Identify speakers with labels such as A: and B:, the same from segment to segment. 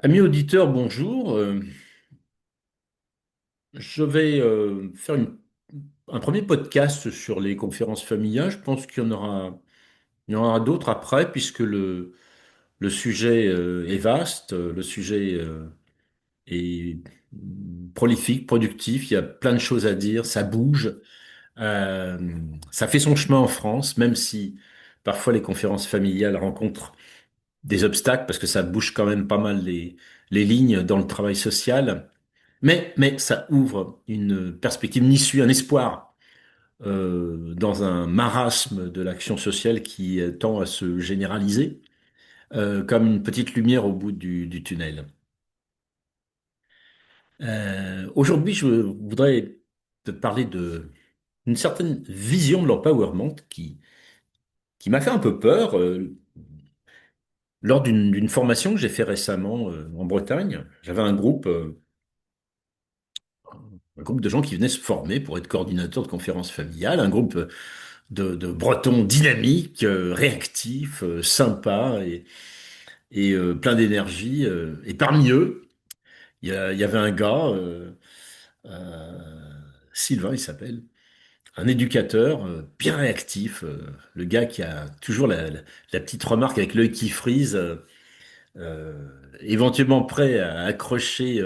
A: Amis auditeurs, bonjour. Je vais faire un premier podcast sur les conférences familiales. Je pense qu'il y en aura d'autres après, puisque le sujet est vaste, le sujet est prolifique, productif. Il y a plein de choses à dire, ça bouge. Euh, Ça fait son chemin en France, même si parfois les conférences familiales rencontrent des obstacles, parce que ça bouge quand même pas mal les lignes dans le travail social. Mais ça ouvre une perspective, une issue, un espoir dans un marasme de l'action sociale qui tend à se généraliser, comme une petite lumière au bout du tunnel. Aujourd'hui, je voudrais te parler d'une certaine vision de l'empowerment qui m'a fait un peu peur lors d'une formation que j'ai fait récemment en Bretagne. J'avais un groupe de gens qui venaient se former pour être coordinateurs de conférences familiales, un groupe de Bretons dynamiques, réactifs, sympas et plein d'énergie. Et parmi eux, il y avait un gars, euh, Sylvain il s'appelle, un éducateur bien réactif, le gars qui a toujours la petite remarque avec l'œil qui frise, éventuellement prêt à accrocher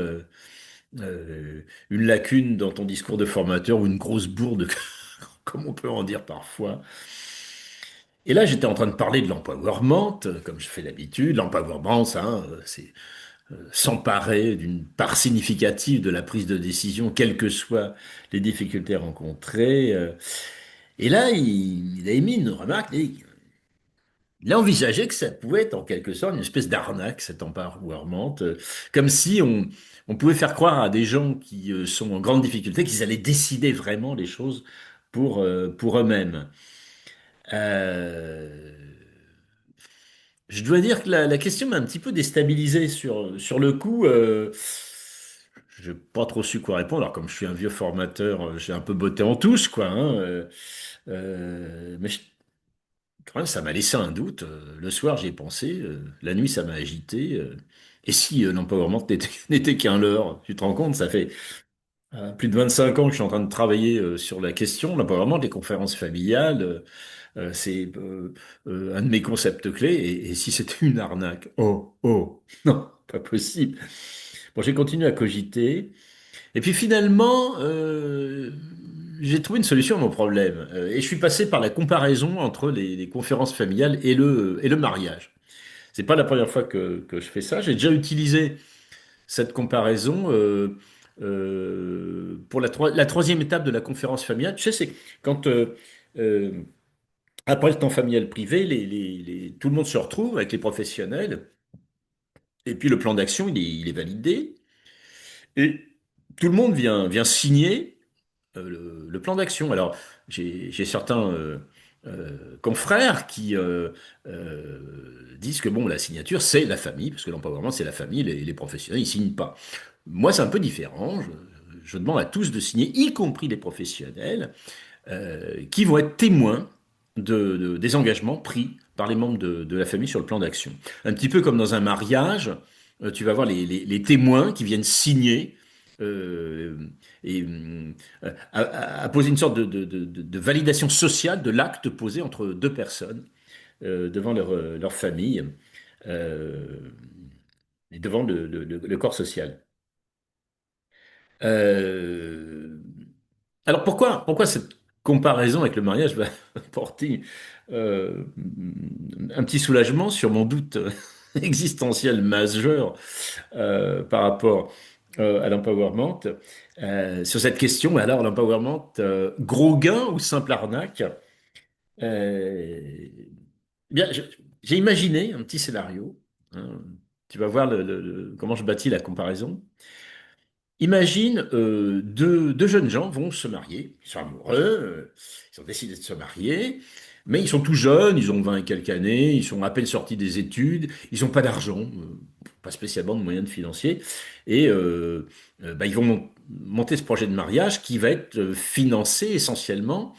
A: une lacune dans ton discours de formateur ou une grosse bourde, comme on peut en dire parfois. Et là, j'étais en train de parler de l'empowerment, comme je fais d'habitude. L'empowerment, ça, c'est s'emparer d'une part significative de la prise de décision, quelles que soient les difficultés rencontrées. Et là, il a émis une remarque. Il a envisagé que ça pouvait être en quelque sorte une espèce d'arnaque, cet empowerment, comme si on pouvait faire croire à des gens qui sont en grande difficulté qu'ils allaient décider vraiment les choses pour eux-mêmes. Euh, Je dois dire que la question m'a un petit peu déstabilisé sur le coup. Je n'ai pas trop su quoi répondre. Alors, comme je suis un vieux formateur, j'ai un peu botté en touche, quoi. Quand même, ça m'a laissé un doute. Le soir, j'y ai pensé. La nuit, ça m'a agité. Et si l'empowerment n'était qu'un leurre? Tu te rends compte, ça fait plus de 25 ans que je suis en train de travailler sur la question. L'empowerment des conférences familiales. C'est un de mes concepts clés. Et si c'était une arnaque? Oh, oh, non, pas possible. Bon, j'ai continué à cogiter. Et puis finalement, j'ai trouvé une solution à mon problème. Et je suis passé par la comparaison entre les conférences familiales et le mariage. C'est pas la première fois que je fais ça. J'ai déjà utilisé cette comparaison pour la troisième étape de la conférence familiale. Tu sais, c'est quand euh, après le temps familial privé, tout le monde se retrouve avec les professionnels, et puis le plan d'action, il est validé, et tout le monde vient signer le plan d'action. Alors, j'ai certains confrères qui disent que bon, la signature, c'est la famille, parce que l'empowerment, c'est la famille, les professionnels, ils signent pas. Moi, c'est un peu différent. Je demande à tous de signer, y compris les professionnels, qui vont être témoins des engagements pris par les membres de la famille sur le plan d'action. Un petit peu comme dans un mariage, tu vas voir les témoins qui viennent signer euh, et à poser une sorte de validation sociale de l'acte posé entre deux personnes devant leur famille euh, et devant le corps social. Euh, alors pourquoi cette comparaison avec le mariage va porter euh, un petit soulagement sur mon doute existentiel majeur par rapport à l'empowerment. Sur cette question, alors l'empowerment, gros gain ou simple arnaque? Euh, bien, j'ai imaginé un petit scénario. Hein. Tu vas voir comment je bâtis la comparaison. Imagine deux jeunes gens vont se marier, ils sont amoureux, ils ont décidé de se marier, mais ils sont tout jeunes, ils ont 20 et quelques années, ils sont à peine sortis des études, ils n'ont pas d'argent, pas spécialement de moyens financiers, et bah, ils vont monter ce projet de mariage qui va être financé essentiellement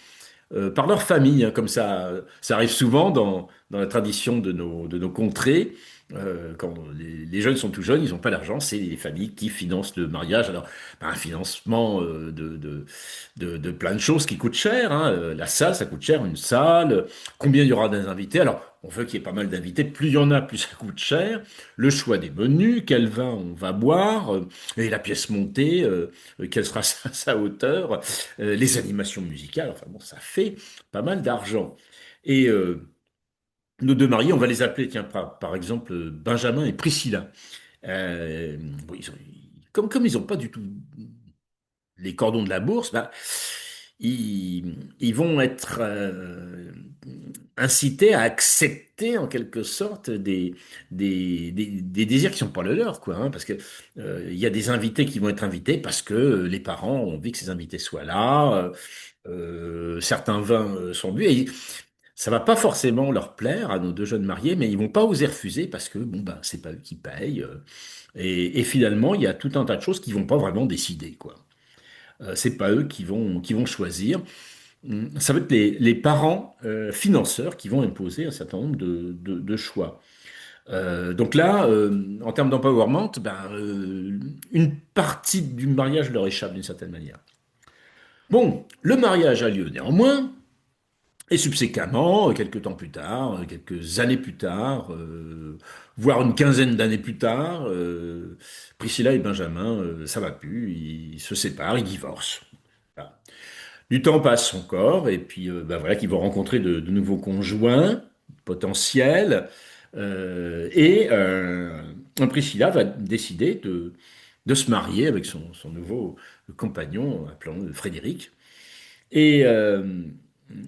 A: par leur famille, hein, comme ça arrive souvent dans la tradition de nos contrées. Quand les jeunes sont tout jeunes, ils n'ont pas d'argent, c'est les familles qui financent le mariage. Alors, un financement de plein de choses qui coûtent cher, hein. La salle, ça coûte cher, une salle. Combien il y aura d'invités? Alors, on veut qu'il y ait pas mal d'invités. Plus il y en a, plus ça coûte cher. Le choix des menus, quel vin on va boire, et la pièce montée, quelle sera sa hauteur, les animations musicales. Enfin bon, ça fait pas mal d'argent. Et nos deux mariés, on va les appeler, tiens, par exemple, Benjamin et Priscilla. Bon, comme ils n'ont pas du tout les cordons de la bourse, bah, ils vont être incités à accepter en quelque sorte des désirs qui sont pas le leur, quoi, hein, parce que il y a des invités qui vont être invités parce que les parents ont envie que ces invités soient là. Certains vins sont bu et ça va pas forcément leur plaire à nos deux jeunes mariés, mais ils vont pas oser refuser parce que bon ben c'est pas eux qui payent. Et finalement, il y a tout un tas de choses qui vont pas vraiment décider, quoi. C'est pas eux qui vont choisir. Ça va être les parents financeurs qui vont imposer un certain nombre de choix. Donc là, en termes d'empowerment, une partie du mariage leur échappe d'une certaine manière. Bon, le mariage a lieu néanmoins. Et subséquemment, quelques temps plus tard, quelques années plus tard, voire une quinzaine d'années plus tard, Priscilla et Benjamin, ça va plus, ils se séparent, ils divorcent. Voilà. Du temps passe encore, et puis voilà qu'ils vont rencontrer de nouveaux conjoints potentiels, et Priscilla va décider de se marier avec son nouveau compagnon, appelons-le Frédéric. Et, euh,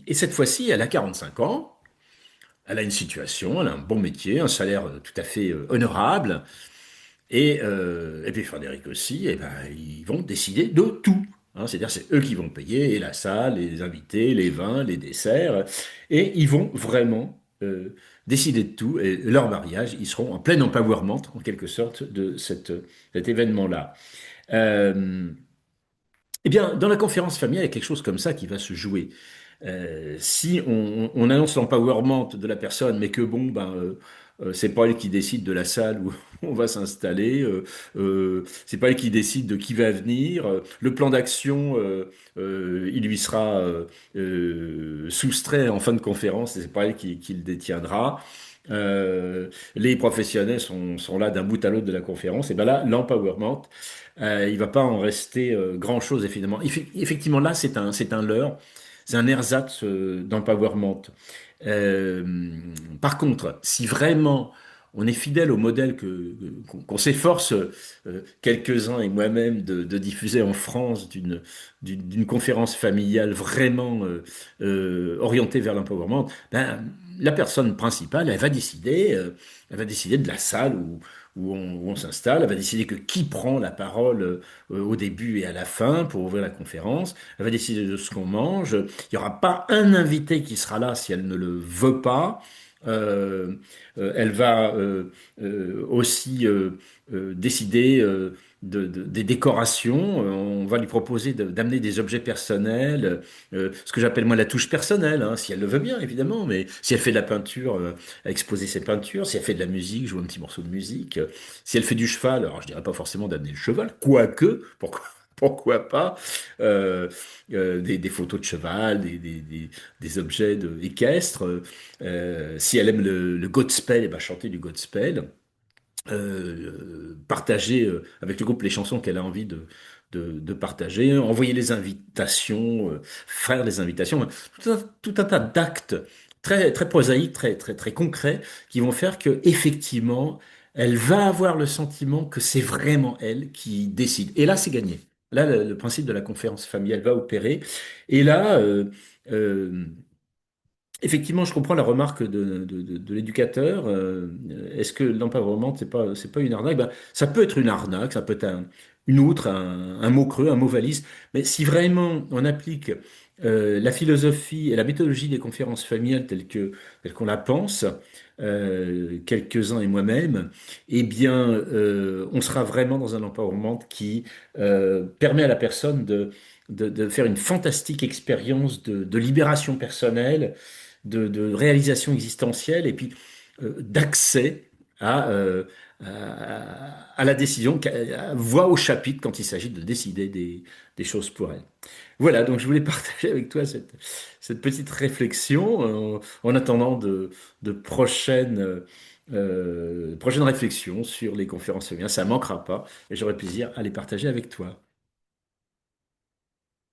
A: et cette fois-ci, elle a 45 ans, elle a une situation, elle a un bon métier, un salaire tout à fait honorable, et puis Frédéric aussi, et ben, ils vont décider de tout. Hein. C'est-à-dire, c'est eux qui vont payer et la salle, les invités, les vins, les desserts, et ils vont vraiment décider de tout. Et leur mariage, ils seront en plein empowerment, en quelque sorte, de cet événement-là. Euh, eh bien, dans la conférence familiale, il y a quelque chose comme ça qui va se jouer. Si on annonce l'empowerment de la personne, mais que bon, c'est pas elle qui décide de la salle où on va s'installer, c'est pas elle qui décide de qui va venir, le plan d'action, il lui sera soustrait en fin de conférence, et c'est pas elle qui le détiendra. Les professionnels sont là d'un bout à l'autre de la conférence, et ben là, l'empowerment, il va pas en rester grand-chose, effectivement. Effectivement, là, c'est un leurre. C'est un ersatz d'empowerment. Euh, Par contre, si vraiment on est fidèle au modèle qu'on s'efforce, quelques-uns et moi-même, de diffuser en France d'une conférence familiale vraiment orientée vers l'empowerment, la personne principale, elle va décider de la salle où on s'installe, elle va décider que qui prend la parole au début et à la fin pour ouvrir la conférence, elle va décider de ce qu'on mange. Il n'y aura pas un invité qui sera là si elle ne le veut pas. Euh, Elle va aussi décider des décorations. On va lui proposer d'amener des objets personnels, ce que j'appelle moi la touche personnelle, hein, si elle le veut bien évidemment, mais si elle fait de la peinture, exposer ses peintures, si elle fait de la musique, jouer un petit morceau de musique, si elle fait du cheval, alors je dirais pas forcément d'amener le cheval, quoique, pourquoi pas, des photos de cheval, des objets équestres. Si elle aime le gospel, et ben chanter du gospel. Partager avec le groupe les chansons qu'elle a envie de partager, envoyer les invitations, faire les invitations, tout un tas d'actes très, très prosaïques, très, très, très concrets qui vont faire que effectivement, elle va avoir le sentiment que c'est vraiment elle qui décide. Et là, c'est gagné. Là, le principe de la conférence familiale va opérer. Et là, euh, effectivement, je comprends la remarque de l'éducateur. Est-ce que l'empowerment, c'est pas une arnaque? Ben, ça peut être une arnaque, ça peut être une outre, un mot creux, un mot valise. Mais si vraiment on applique la philosophie et la méthodologie des conférences familiales telles qu'on la pense, quelques-uns et moi-même, eh bien, on sera vraiment dans un empowerment qui permet à la personne de faire une fantastique expérience de libération personnelle de réalisation existentielle et puis d'accès. à la décision, voix au chapitre quand il s'agit de décider des choses pour elle. Voilà, donc je voulais partager avec toi cette petite réflexion en attendant de prochaines réflexions sur les conférences féminines. Ça ne manquera pas et j'aurai plaisir à les partager avec toi.